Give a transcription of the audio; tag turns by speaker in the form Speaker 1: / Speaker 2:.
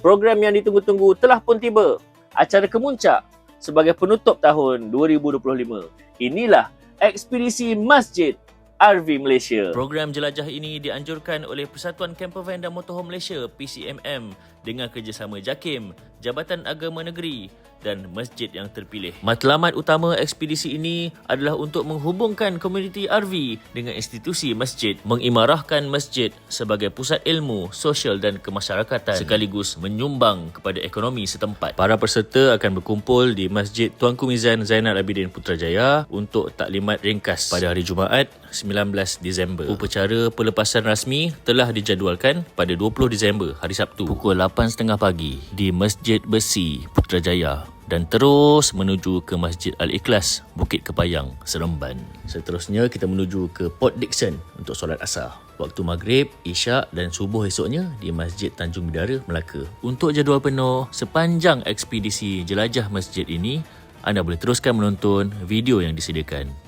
Speaker 1: program yang ditunggu-tunggu telah pun tiba. Acara kemuncak sebagai penutup tahun 2025. Inilah ekspedisi Masjid RV Malaysia. Program jelajah ini dianjurkan oleh Persatuan Campervan dan Motorhome Malaysia PCMM dengan kerjasama JAKIM, Jabatan Agama Negeri dan masjid yang terpilih. Matlamat utama ekspedisi ini adalah untuk menghubungkan komuniti RV dengan institusi masjid, mengimarahkan masjid sebagai pusat ilmu, sosial dan kemasyarakatan sekaligus menyumbang kepada ekonomi setempat. Para peserta akan berkumpul di Masjid Tuanku Mizan Zainal Abidin Putrajaya untuk taklimat ringkas pada hari Jumaat 19 Disember. Upacara pelepasan rasmi telah dijadualkan pada 20 Disember hari Sabtu pukul 8.30 pagi di Masjid Besi Putrajaya dan terus menuju ke Masjid Al-Ikhlas, Bukit Kepayang, Seremban. Seterusnya kita menuju ke Port Dickson untuk solat asar. Waktu maghrib, isyak dan subuh esoknya di Masjid Tanjung Bidara, Melaka. Untuk jadual penuh sepanjang ekspedisi jelajah masjid ini, anda boleh teruskan menonton video yang disediakan.